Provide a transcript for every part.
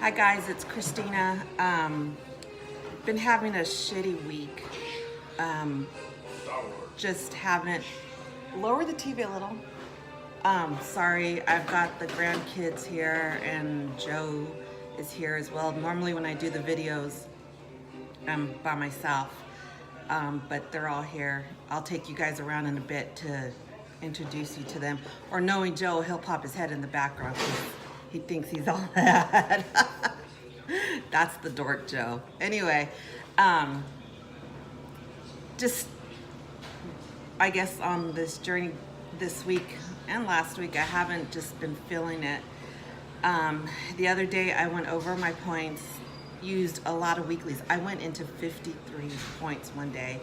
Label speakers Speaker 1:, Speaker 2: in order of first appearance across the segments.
Speaker 1: Hi guys, it's Christina. Been having a shitty week. Um, just haven't. Lower the TV a little. Sorry, I've got the grandkids here and Joe is here as well. Normally when I do the videos, I'm by myself, but they're all here. I'll take you guys around in a bit to introduce you to them. Or knowing Joe, he'll pop his head in the background because he thinks he's all that. That's the dork Joe. Anyway, just I guess on this journey this week and last week, I haven't just been feeling it. The other day I went over my points, used a lot of weeklies. I went into 53 points one day,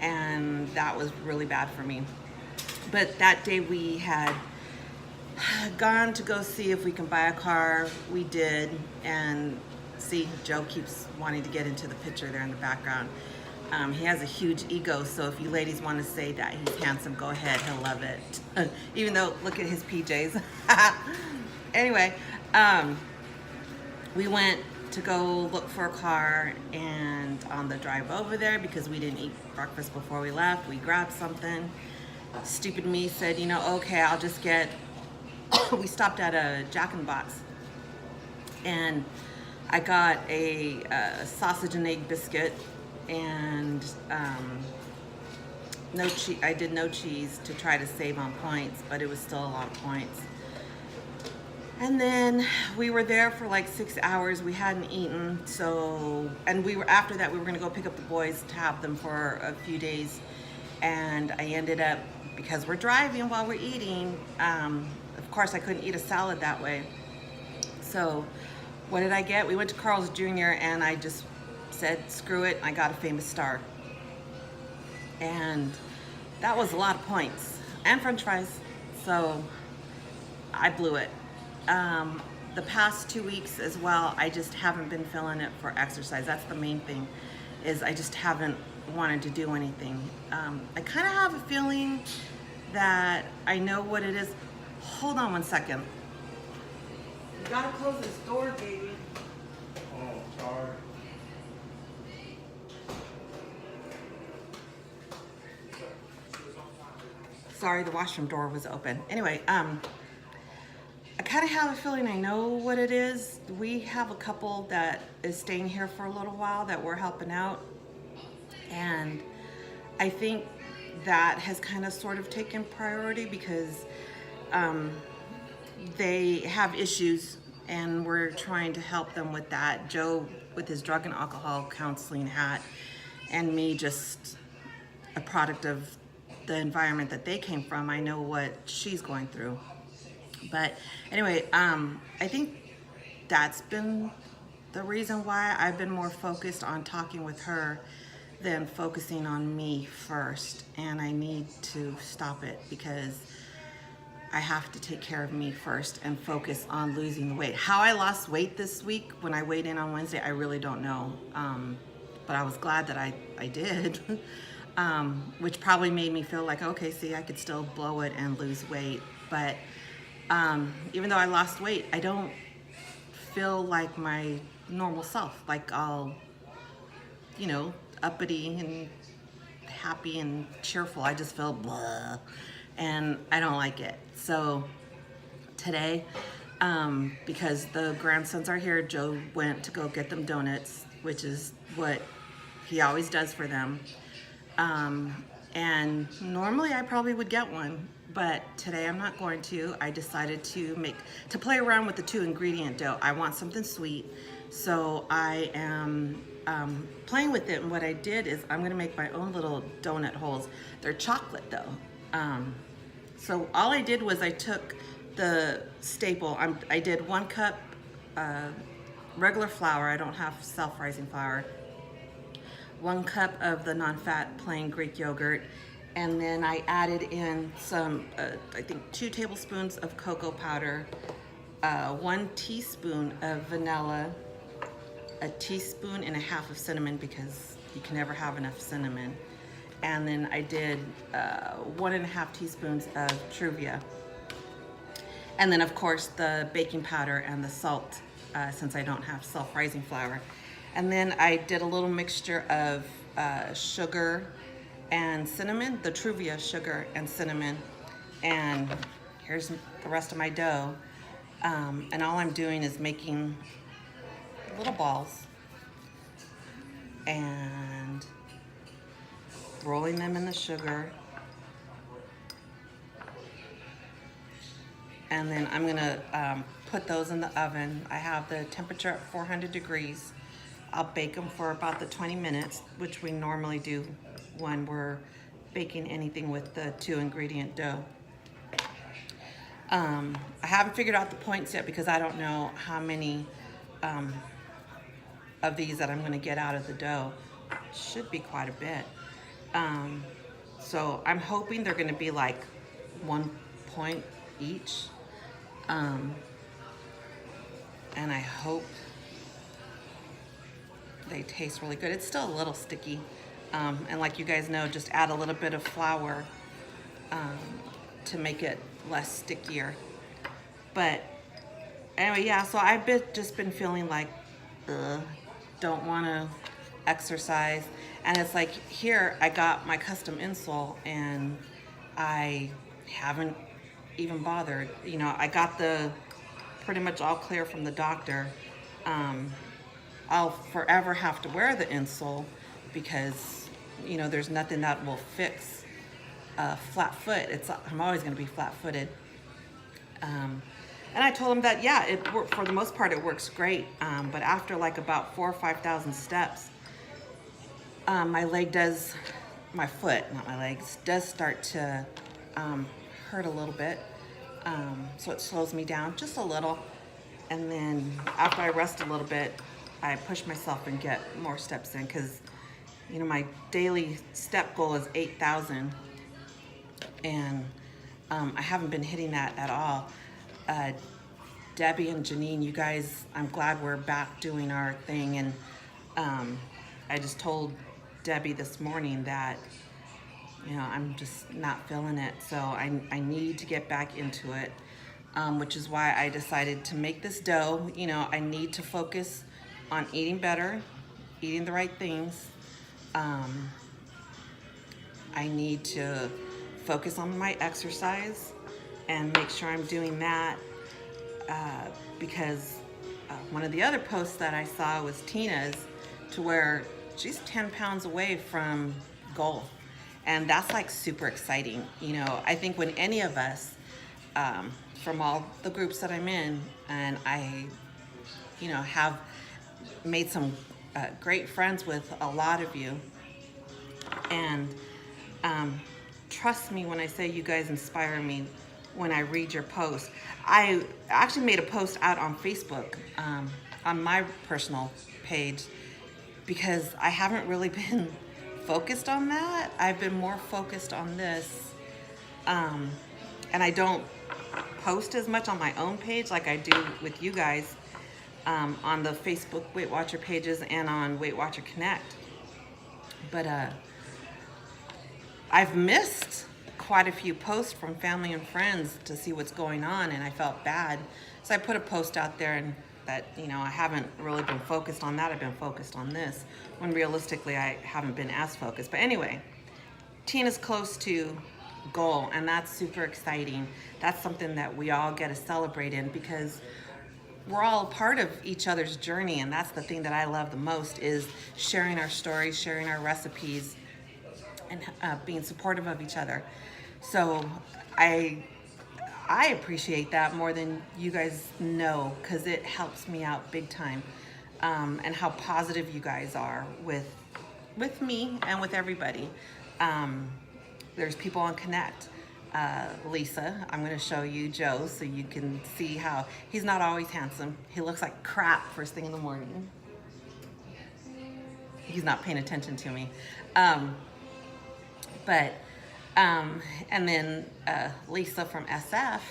Speaker 1: and that was really bad for me. But that day we had gone to go see if we can buy a car. We did, and see, Joe keeps wanting to get into the picture there in the background. He has a huge ego, so if you ladies want to say that he's handsome, go ahead, he'll love it. Even though, look at his PJs. Anyway, we went to go look for a car, and on the drive over there, because we didn't eat breakfast before we left, we grabbed something. Stupid me said, you know, okay, I'll just get, we stopped at a Jack in the Box, and I got a sausage and egg biscuit, and no cheese. I did no cheese to try to save on points, but it was still a lot of points. And then we were there for like 6 hours. We hadn't eaten, so, and we were, after that, we were gonna go pick up the boys to have them for a few days. And I ended up, because we're driving while we're eating, of course I couldn't eat a salad that way. So what did I get? We went to Carl's Jr. and I just said, screw it, I got a Famous Star. And that was a lot of points, and french fries, so I blew it. The past 2 weeks as well, I just haven't been feeling it for exercise. That's the main thing, is I just haven't wanted to do anything. I kind of have a feeling that I know what it is. Hold on one second. You gotta close this door, baby.
Speaker 2: Oh, sorry.
Speaker 1: Sorry, the washroom door was open. Anyway, I kind of have a feeling I know what it is. We have a couple that is staying here for a little while that we're helping out. And I think that has kind of sort of taken priority because they have issues and we're trying to help them with that. Joe with his drug and alcohol counseling hat, and me just a product of the environment that they came from. I know what she's going through. But anyway, I think that's been the reason why I've been more focused on talking with her than focusing on me first. And I need to stop it because I have to take care of me first and focus on losing the weight. How I lost weight this week when I weighed in on Wednesday, I really don't know. But I was glad that I did, which probably made me feel like, okay, see, I could still blow it and lose weight. But even though I lost weight, I don't feel like my normal self. Like I'll, you know, uppity and happy and cheerful. I just feel blah, and I don't like it. So today, because the grandsons are here, Joe went to go get them donuts, which is what he always does for them. And normally I probably would get one, but today I'm not going to. I decided to play around with the 2-ingredient dough. I want something sweet, so I am playing with it. And what I did is I'm gonna make my own little donut holes. They're chocolate though. So all I did was I took the staple. I did 1 cup regular flour. I don't have self-rising flour. 1 cup of the non-fat plain Greek yogurt, and then I added in some, I think 2 tablespoons of cocoa powder, 1 teaspoon of vanilla, 1.5 teaspoons of cinnamon because you can never have enough cinnamon, and then I did 1.5 teaspoons of Truvia, and then of course the baking powder and the salt since I don't have self-rising flour. And then I did a little mixture of sugar and cinnamon, the Truvia sugar and cinnamon. And here's the rest of my dough. And all I'm doing is making little balls and rolling them in the sugar. And then I'm gonna put those in the oven. I have the temperature at 400 degrees. I'll bake them for about the 20 minutes, which we normally do when we're baking anything with the 2-ingredient dough. I haven't figured out the points yet because I don't know how many of these that I'm gonna get out of the dough. Should be quite a bit. So I'm hoping they're gonna be like 1 point each. And I hope they taste really good. It's still a little sticky. And like you guys know, just add a little bit of flour to make it less stickier. But anyway, yeah, so I've just been feeling like, don't want to exercise. And it's like, here I got my custom insole and I haven't even bothered. You know, I got the pretty much all clear from the doctor. I'll forever have to wear the insole because, you know, there's nothing that will fix flat foot. I'm always going to be flat-footed. And I told him that, yeah, for the most part, it works great. But after like about 4,000 or 5,000 steps, my foot, not my legs, does start to hurt a little bit. So it slows me down just a little. And then after I rest a little bit, I push myself and get more steps in because, you know, my daily step goal is 8,000. And I haven't been hitting that at all. Debbie and Janine, you guys, I'm glad we're back doing our thing. And I just told Debbie this morning that, you know, I'm just not feeling it. So I need to get back into it, which is why I decided to make this dough. You know, I need to focus on eating better, eating the right things. I need to focus on my exercise and make sure I'm doing that because one of the other posts that I saw was Tina's, to where she's 10 pounds away from goal. And that's like super exciting. You know, I think when any of us, from all the groups that I'm in, and I, you know, have made some great friends with a lot of you. And trust me when I say you guys inspire me when I read your post. I actually made a post out on Facebook, on my personal page, because I haven't really been focused on that. I've been more focused on this. And I don't post as much on my own page like I do with you guys on the Facebook Weight Watcher pages and on Weight Watcher Connect. But I've missed quite a few posts from family and friends to see what's going on, and I felt bad. So I put a post out there and that, you know, I haven't really been focused on that. I've been focused on this, when realistically I haven't been as focused. But anyway, Tina's close to goal, and that's super exciting. That's something that we all get to celebrate in because we're all a part of each other's journey, and that's the thing that I love the most, is sharing our stories, sharing our recipes, and being supportive of each other. So I appreciate that more than you guys know, because it helps me out big time. And how positive you guys are with me and with everybody. There's people on Connect. Lisa, I'm going to show you Joe so you can see how he's not always handsome. He looks like crap first thing in the morning. He's not paying attention to me. And then Lisa from SF,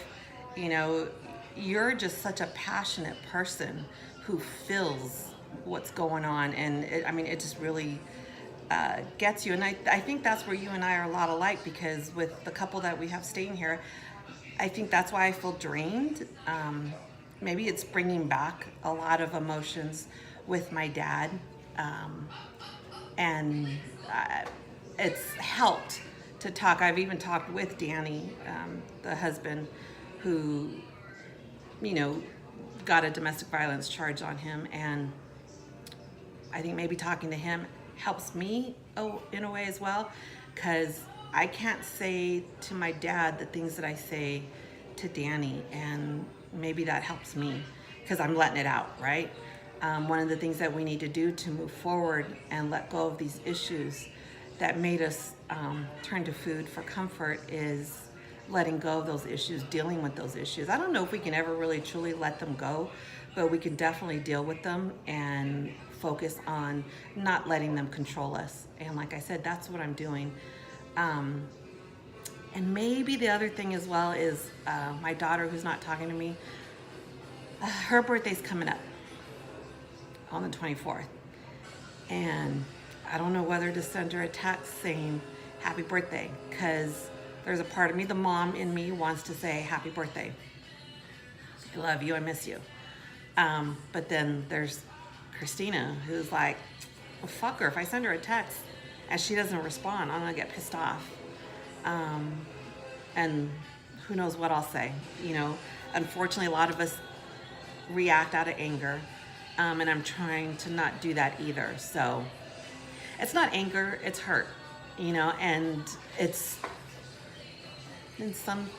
Speaker 1: you know, you're just such a passionate person who feels what's going on. And it just really gets you. And I think that's where you and I are a lot alike, because with the couple that we have staying here, I think that's why I feel drained. maybe it's bringing back a lot of emotions with my dad. And it's helped to talk. I've even talked with Danny, the husband, who, you know, got a domestic violence charge on him. And I think maybe talking to him helps me in a way as well, because I can't say to my dad the things that I say to Danny, and maybe that helps me because I'm letting it out, right? One of the things that we need to do to move forward and let go of these issues that made us turn to food for comfort is letting go of those issues, dealing with those issues. I don't know if we can ever really truly let them go, but we can definitely deal with them and focus on not letting them control us. And like I said, that's what I'm doing. And maybe the other thing as well is my daughter, who's not talking to me, her birthday's coming up on the 24th. And I don't know whether to send her a text saying happy birthday, because there's a part of me, the mom in me, wants to say happy birthday. I love you, I miss you. But then there's Christina, who's like, well, fuck her. If I send her a text and she doesn't respond, I'm gonna get pissed off. And who knows what I'll say. You know, unfortunately, a lot of us react out of anger. And I'm trying to not do that either. So it's not anger, it's hurt, you know, and it's, in some,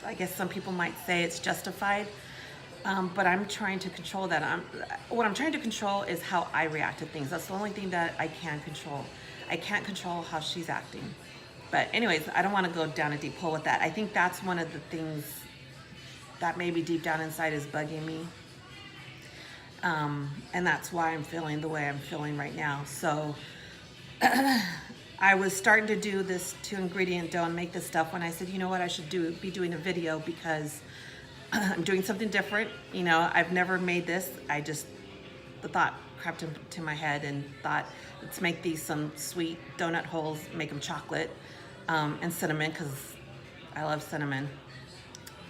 Speaker 1: I guess some people might say it's justified. But I'm trying to control that. What I'm trying to control is how I react to things. That's the only thing that I can control. I can't control how she's acting. But anyways, I don't want to go down a deep hole with that. I think that's one of the things that maybe deep down inside is bugging me. And that's why I'm feeling the way I'm feeling right now. So I was starting to do this 2-ingredient dough and make this stuff when I said, you know what, I should be doing a video because I'm doing something different. You know, I've never made this. The thought crept into my head and thought, let's make these some sweet donut holes, make them chocolate, and cinnamon, because I love cinnamon.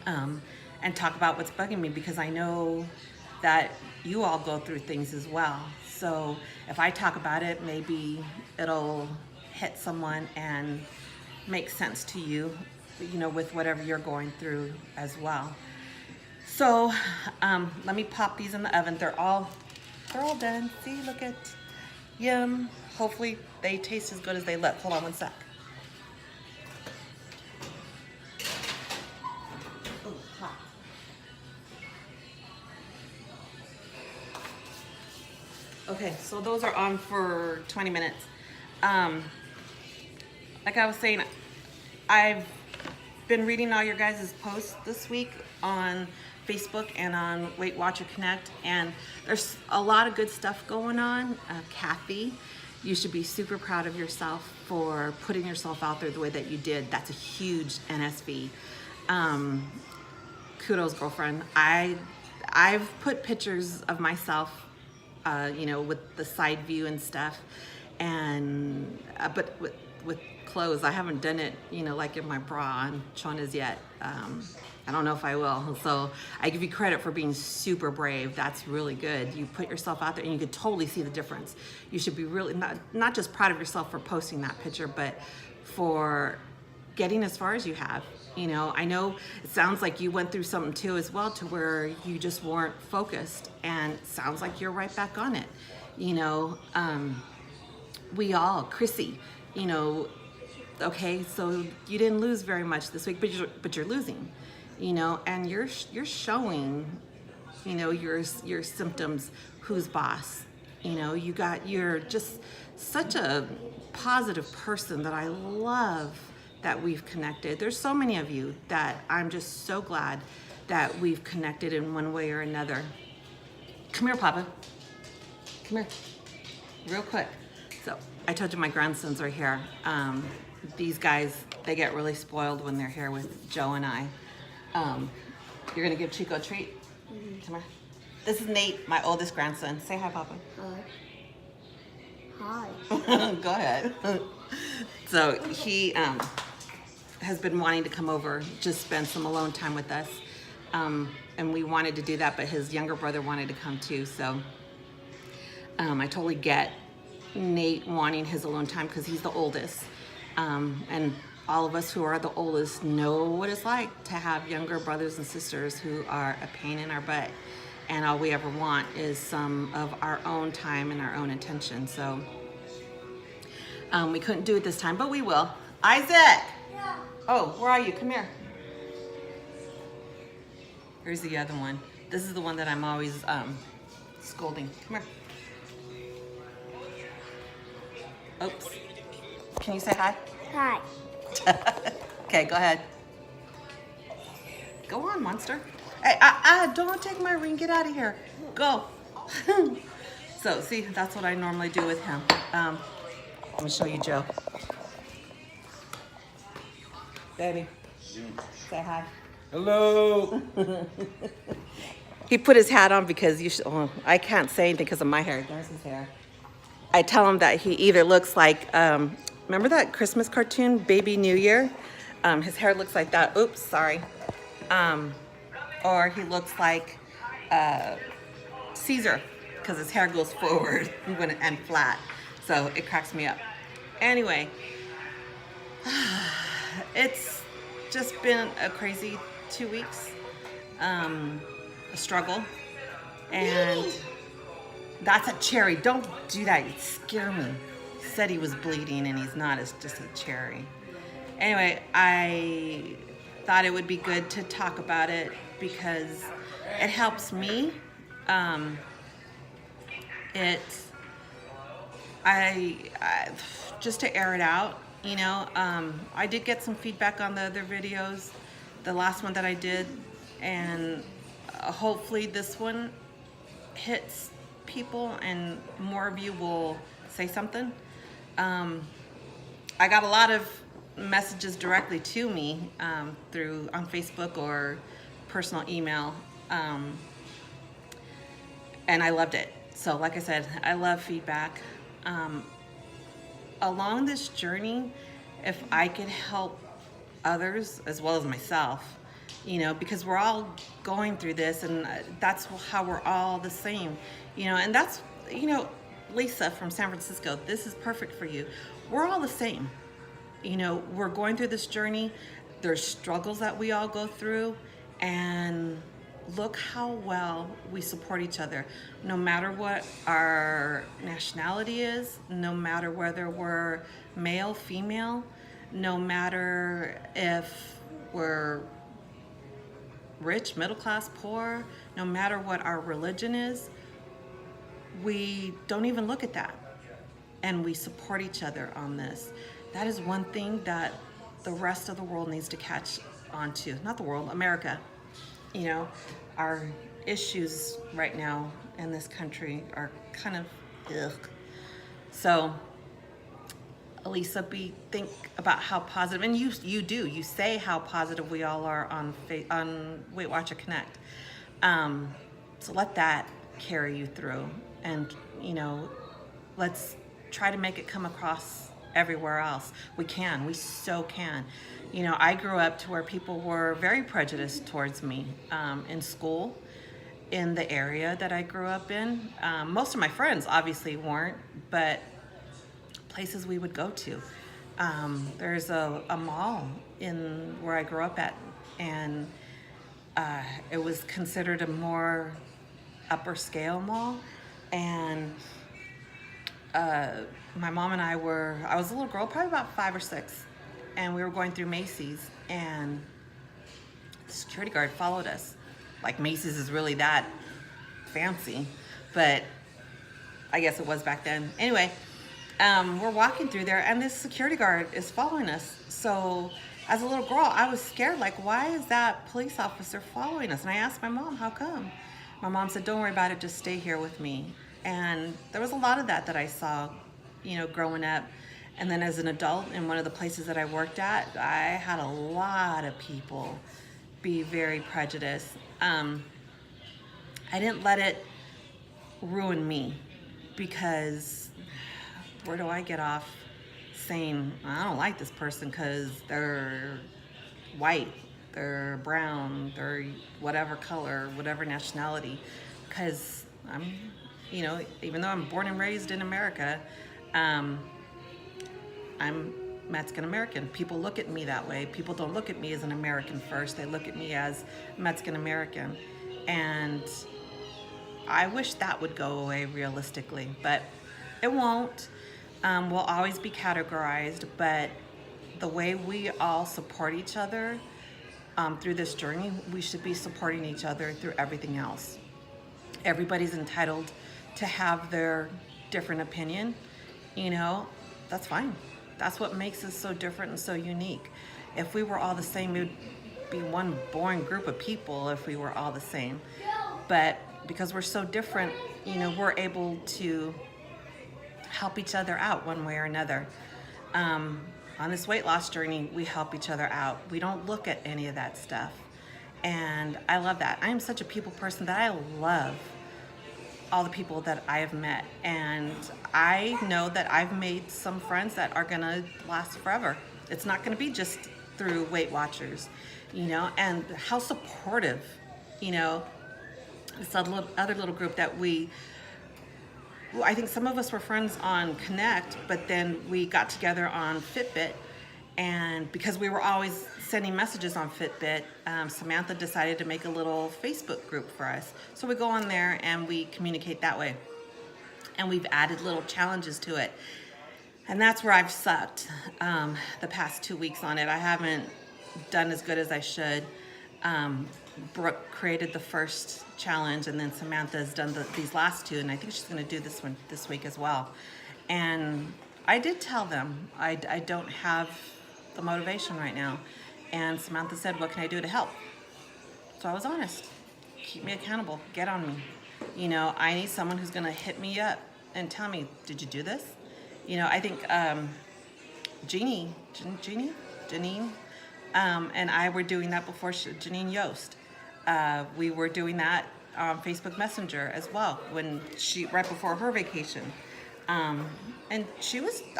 Speaker 1: And talk about what's bugging me, because I know that you all go through things as well. So if I talk about it, maybe it'll hit someone and make sense to you, you know, with whatever you're going through as well. So let me pop these in the oven. They're all done. See, look at, yum. Hopefully they taste as good as they look. Hold on one sec. Oh, hot. Okay, so those are on for 20 minutes. Like I was saying, I've been reading all your guys' posts this week on Facebook and on Weight Watcher Connect, and there's a lot of good stuff going on. Kathy, you should be super proud of yourself for putting yourself out there the way that you did. That's a huge NSV. Kudos, girlfriend. I've put pictures of myself, you know, with the side view and stuff, and but with clothes. I haven't done it, you know, like in my bra on Chona's yet. I don't know if I will. So I give you credit for being super brave. That's really good. You put yourself out there and you could totally see the difference. You should be really not just proud of yourself for posting that picture, but for getting as far as you have. You know, I know it sounds like you went through something too as well, to where you just weren't focused, and it sounds like you're right back on it. You know, we all, Chrissy, you know, okay, so you didn't lose very much this week, but you're losing, you know, and you're showing, you know, your symptoms, who's boss. You know, you're just such a positive person that I love that we've connected. There's so many of you that I'm just so glad that we've connected in one way or another. Come here, Papa. Come here, real quick. So I told you my grandsons are here. These guys, they get really spoiled when they're here with Joe and I. You're gonna give Chico a treat? Mm-hmm. Come here. This is Nate, my oldest grandson. Say hi, Papa.
Speaker 3: Hi.
Speaker 1: Go ahead. So he has been wanting to come over, just spend some alone time with us. and we wanted to do that, but his younger brother wanted to come too. So I totally get Nate wanting his alone time because he's the oldest. And all of us who are the oldest know what it's like to have younger brothers and sisters who are a pain in our butt. And all we ever want is some of our own time and our own attention. So we couldn't do it this time, but we will. Isaac!
Speaker 3: Yeah.
Speaker 1: Oh, where are you? Come here. Here's the other one. This is the one that I'm always scolding. Come here. Oops. Can you say hi?
Speaker 3: Hi.
Speaker 1: Okay, go ahead. Go on, monster. Hey, don't take my ring. Get out of here. Go. So, see, that's what I normally do with him. Let me show you Joe. Baby, say hi.
Speaker 2: Hello.
Speaker 1: He put his hat on because I can't say anything because of my hair. There's his hair. I tell him that he either looks like, remember that Christmas cartoon, Baby New Year? His hair looks like that. Oops, sorry. Or he looks like Caesar because his hair goes forward and flat. So it cracks me up. Anyway, it's just been a crazy 2 weeks, a struggle, and that's a cherry. Don't do that, you scare me. He said he was bleeding and he's not, it's just a cherry. Anyway, I thought it would be good to talk about it because it helps me. I just to air it out, you know. I did get some feedback on the other videos, the last one that I did, and hopefully this one hits people and more of you will say something. I got a lot of messages directly to me on Facebook or personal email, and I loved it. So like I said, I love feedback. Along this journey, if I could help others as well as myself, you know, because we're all going through this, and that's how we're all the same, you know, and that's, you know, Lisa from San Francisco, this is perfect for you. We're all the same. You know, we're going through this journey. There's struggles that we all go through, and look how well we support each other. No matter what our nationality is, no matter whether we're male, female, no matter if we're rich, middle class, poor, no matter what our religion is, we don't even look at that. And we support each other on this. That is one thing that the rest of the world needs to catch on to. Not the world, America. You know, our issues right now in this country are kind of ugh. So, Elisa, think about how positive, and you say how positive we all are on Weight Watcher Connect. So let that carry you through, and you know, let's try to make it come across everywhere else. We so can. You know, I grew up to where people were very prejudiced towards me in school, in the area that I grew up in. Most of my friends obviously weren't, but places we would go to. There's a mall in where I grew up at, and it was considered a more upper scale mall, and my mom and I was a little girl, probably about 5 or 6, and we were going through Macy's, and the security guard followed us. Like, Macy's is really that fancy, but I guess it was back then. Anyway, we're walking through there, and this security guard is following us. So as a little girl, I was scared, like, why is that police officer following us? And I asked my mom, how come? My mom said, don't worry about it, just stay here with me. And there was a lot of that I saw, you know, growing up. And then as an adult, in one of the places that I worked at, I had a lot of people be very prejudiced. I didn't let it ruin me, because where do I get off saying, I don't like this person because they're white they're brown, they're whatever color, whatever nationality. Because I'm, even though I'm born and raised in America, I'm Mexican American. People look at me that way. People don't look at me as an American first. They look at me as Mexican American. And I wish that would go away realistically, but it won't. We'll always be categorized, but the way we all support each other through this journey, we should be supporting each other through everything else. Everybody's entitled to have their different opinion, that's fine. That's what makes us so different and so unique. If we were all the same, it would be one boring group of people if we were all the same. But because we're so different, we're able to help each other out one way or another. On this weight loss journey, we help each other out. We don't look at any of that stuff. And I love that. I am such a people person that I love all the people that I have met. And I know that I've made some friends that are gonna last forever. It's not gonna be just through Weight Watchers, and how supportive, this other little group that I think some of us were friends on Connect, but then we got together on Fitbit, and because we were always sending messages on Fitbit, Samantha decided to make a little Facebook group for us. So we go on there and we communicate that way. And we've added little challenges to it. And that's where I've sucked the past 2 weeks on it. I haven't done as good as I should. Brooke created the first challenge, and then Samantha's done these last two, and I think she's going to do this one this week as well. And I did tell them I don't have the motivation right now, and Samantha said, what can I do to help? So I was honest. Keep me accountable. Get on me. I need someone who's going to hit me up and tell me, did you do this? I think Janine, and I were doing that before Janine Yost. We were doing that on Facebook Messenger as well right before her vacation. And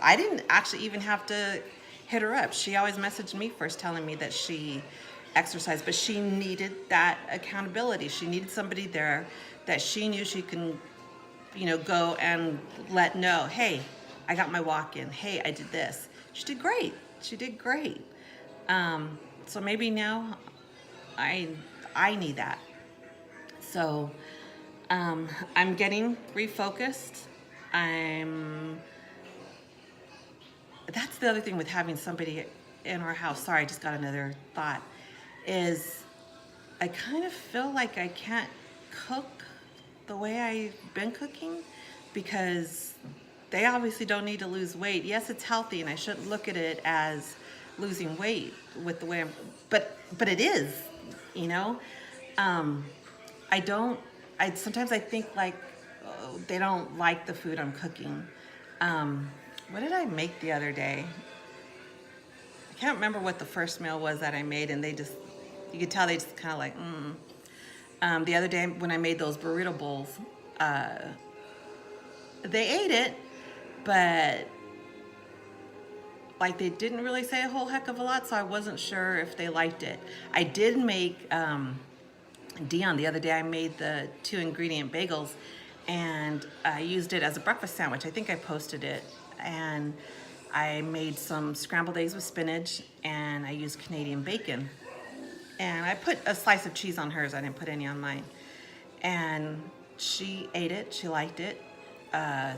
Speaker 1: I didn't actually even have to hit her up. She always messaged me first telling me that she exercised, but she needed that accountability. She needed somebody there that she knew she can, go and let know, hey, I got my walk in. Hey, I did this. She did great. So maybe now I need that. So I'm getting refocused. That's the other thing with having somebody in our house. Sorry, I just got another thought. Is I kind of feel like I can't cook the way I've been cooking because they obviously don't need to lose weight. Yes, it's healthy, and I shouldn't look at it as losing weight with the way but it is, sometimes I think like they don't like the food I'm cooking. What did I make the other day? I can't remember what the first meal was that I made, and you could tell they just kind of like, the other day when I made those burrito bowls, they ate it, but like they didn't really say a whole heck of a lot, so I wasn't sure if they liked it. I did make Dion the other day. I made the 2-ingredient bagels, and I used it as a breakfast sandwich. I think I posted it, and I made some scrambled eggs with spinach, and I used Canadian bacon. And I put a slice of cheese on hers. I didn't put any on mine. And she ate it. She liked it.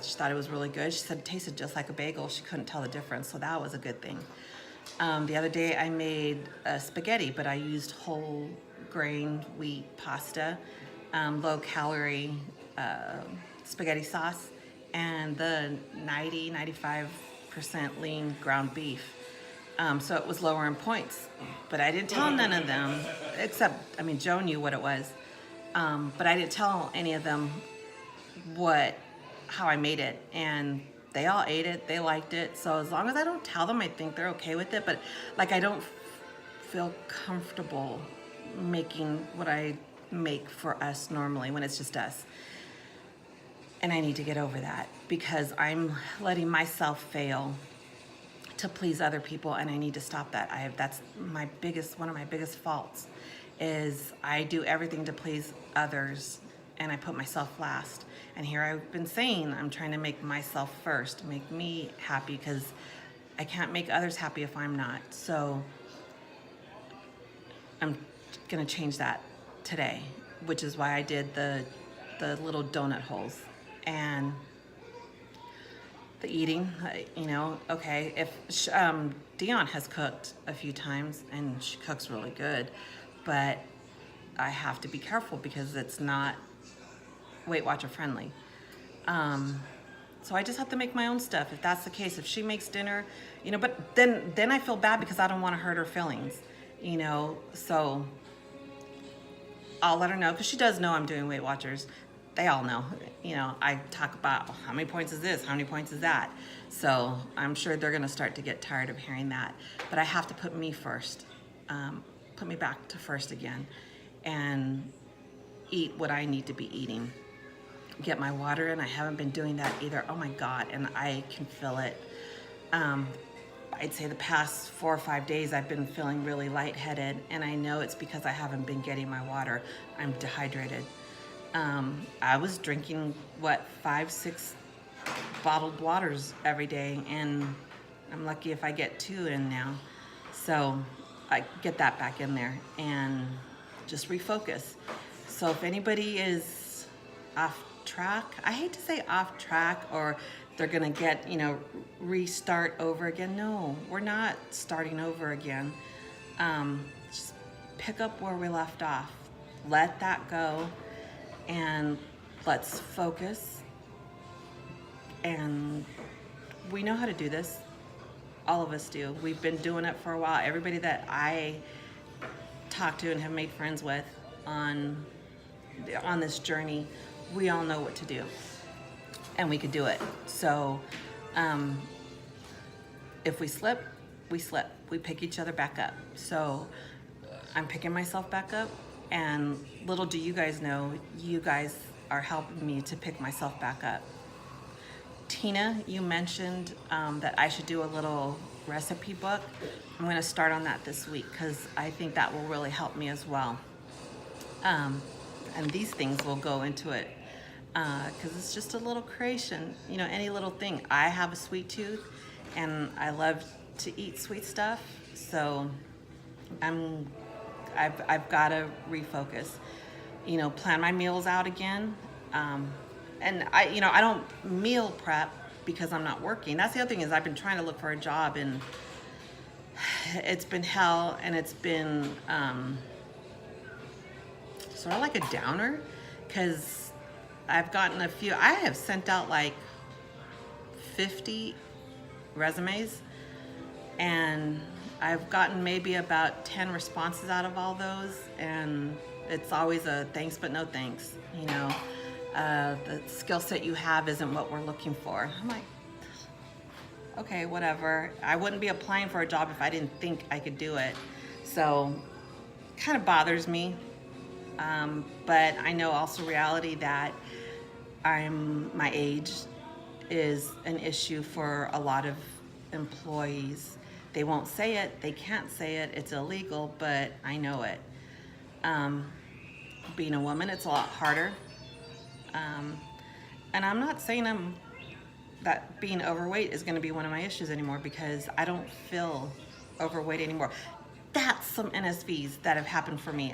Speaker 1: She thought it was really good. She said it tasted just like a bagel. She couldn't tell the difference, so that was a good thing. The other day I made spaghetti, but I used whole grain wheat pasta, low calorie spaghetti sauce, and the 95% lean ground beef. So it was lower in points, but I didn't tell none of them, except, Joe knew what it was, but I didn't tell any of them how I made it, and they all ate it, they liked it. So as long as I don't tell them, I think they're okay with it, but like I don't feel comfortable making what I make for us normally when it's just us. And I need to get over that because I'm letting myself fail to please other people, and I need to stop that. That's one of my biggest faults is I do everything to please others and I put myself last. And here I've been saying I'm trying to make myself first, make me happy, because I can't make others happy if I'm not. So I'm gonna change that today, which is why I did the little donut holes. And the eating, okay, if Dion has cooked a few times and she cooks really good, but I have to be careful because it's not Weight Watcher friendly. So I just have to make my own stuff if that's the case. If she makes dinner, but then I feel bad because I don't want to hurt her feelings, so I'll let her know, because she does know I'm doing Weight Watchers. They all know, I talk about how many points is this, how many points is that. So I'm sure they're gonna start to get tired of hearing that. But I have to put me first, put me back to first again, and eat what I need to be eating. Get my water in. I haven't been doing that either. Oh my God, and I can feel it. I'd say the past 4 or 5 days I've been feeling really lightheaded, and I know it's because I haven't been getting my water. I'm dehydrated. I was drinking 5-6 bottled waters every day, and I'm lucky if I get 2 in now. So I get that back in there and just refocus. So if anybody is off track, I hate to say off track, or they're gonna get, restart over again. No, we're not starting over again. Just pick up where we left off. Let that go, and let's focus. And we know how to do this. All of us do. We've been doing it for a while. Everybody that I talk to and have made friends with on this journey, we all know what to do, and we could do it. So if we slip, we slip. We pick each other back up. So I'm picking myself back up, and little do you guys know, you guys are helping me to pick myself back up. Tina, you mentioned that I should do a little recipe book. I'm going to start on that this week, because I think that will really help me as well. And these things will go into it, because it's just a little creation, any little thing. I have a sweet tooth, and I love to eat sweet stuff, so I've got to refocus, plan my meals out again. And I don't meal prep because I'm not working. That's the other thing, is I've been trying to look for a job, and it's been hell, and it's been sort of like a downer, because I've gotten I have sent out like 50 resumes, and I've gotten maybe about 10 responses out of all those, and it's always a thanks but no thanks, the skill set you have isn't what we're looking for. I'm like, okay, whatever. I wouldn't be applying for a job if I didn't think I could do it. So kind of bothers me. But I know also reality that my age is an issue for a lot of employees. They won't say it, they can't say it, it's illegal, but I know it. Being a woman, it's a lot harder. And I'm not saying that being overweight is going to be one of my issues anymore, because I don't feel overweight anymore. That's some NSVs that have happened for me.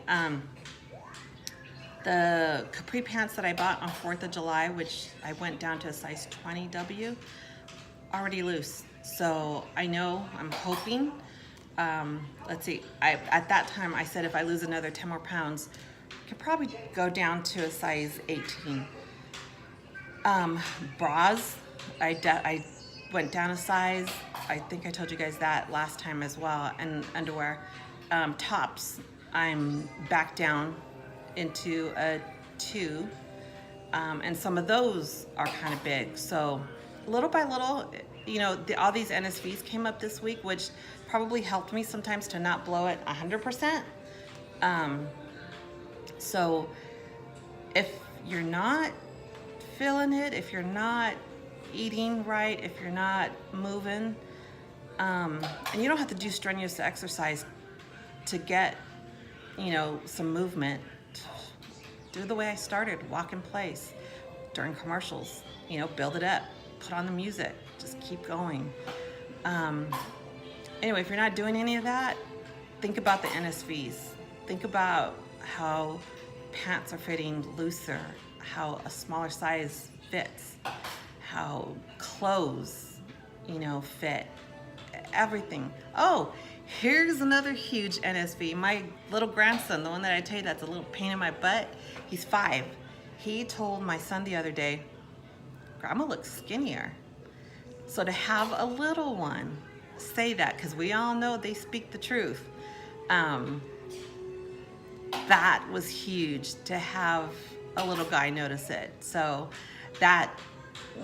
Speaker 1: The capri pants that I bought on 4th of July, which I went down to a size 20W, already loose. So I know, I'm hoping, let's see, at that time I said if I lose another 10 more pounds, I could probably go down to a size 18. Bras, I went down a size. I think I told you guys that last time as well. And underwear. Tops, I'm back down into a 2. And some of those are kind of big. So little by little, all these NSVs came up this week, which probably helped me sometimes to not blow it 100%. So if you're not feeling it, if you're not eating right, if you're not moving, And you don't have to do strenuous exercise to get, some movement. Do the way I started, walk in place during commercials, build it up, put on the music, just keep going. Anyway, if you're not doing any of that, think about the NSVs. Think about how pants are fitting looser, how a smaller size fits, how clothes, fit, everything. Oh, here's another huge NSV. My little grandson, the one that I tell you that's a little pain in my butt, he's 5. He told my son the other day, Grandma looks skinnier. So to have a little one say that, because we all know they speak the truth, that was huge to have a little guy notice it. So that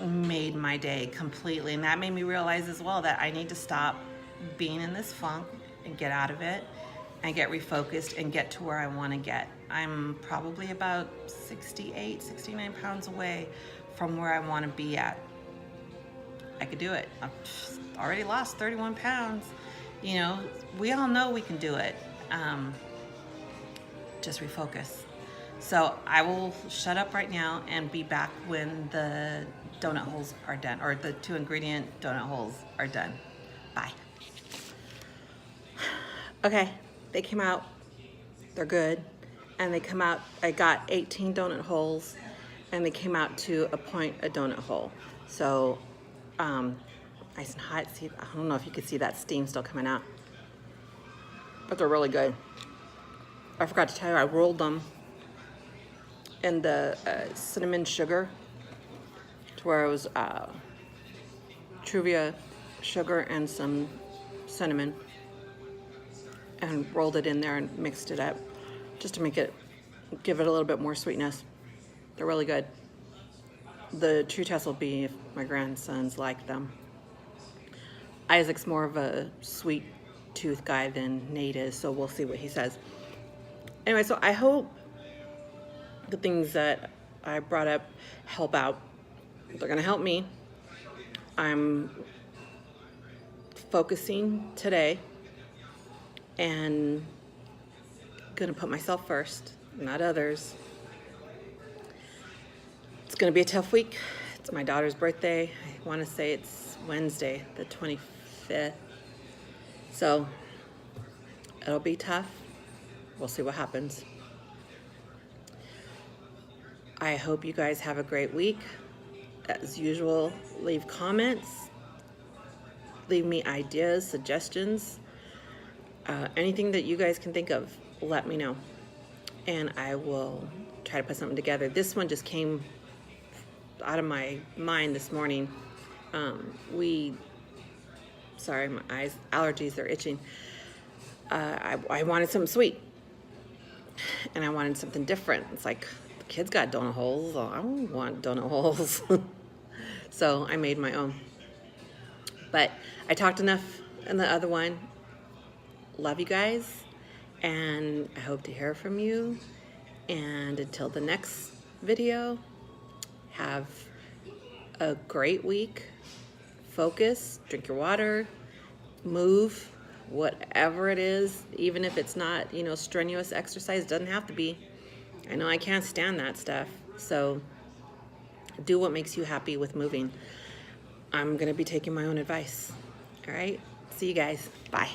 Speaker 1: made my day completely, and that made me realize as well that I need to stop being in this funk and get out of it and get refocused and get to where I want to get. I'm probably about 68, 69 pounds away from where I want to be at. I could do it. I've already lost 31 pounds. We all know we can do it. Just refocus. So I will shut up right now and be back when the donut holes are done, or the 2 ingredient donut holes are done. Bye. Okay, they came out. They're good. And they come out, I got 18 donut holes, and they came out to a donut hole. So, nice and hot. See, I don't know if you can see that steam still coming out, but they're really good. I forgot to tell you, I rolled them in the cinnamon sugar, to where it was Truvia sugar and some cinnamon, and rolled it in there and mixed it up just to give it a little bit more sweetness. They're really good. The true test will be if my grandsons like them. Isaac's more of a sweet tooth guy than Nate is, so we'll see what he says. Anyway, so I hope the things that I brought up help out. They're gonna help me. I'm focusing today and gonna put myself first, not others. It's gonna be a tough week. It's my daughter's birthday. I wanna say it's Wednesday, the 25th. So it'll be tough. We'll see what happens. I hope you guys have a great week. As usual, leave comments. Leave me ideas, suggestions. Anything that you guys can think of, let me know. And I will try to put something together. This one just came out of my mind this morning. Sorry, my eyes, allergies, they're itching. I wanted something sweet. And I wanted something different. It's like, the kids got donut holes. I don't want donut holes. So I made my own. But I talked enough in the other one. Love you guys. And I hope to hear from you. And until the next video, have a great week. Focus, drink your water, move, whatever it is, even if it's not, strenuous exercise, doesn't have to be. I know I can't stand that stuff. So do what makes you happy with moving. I'm going to be taking my own advice. All right. See you guys. Bye.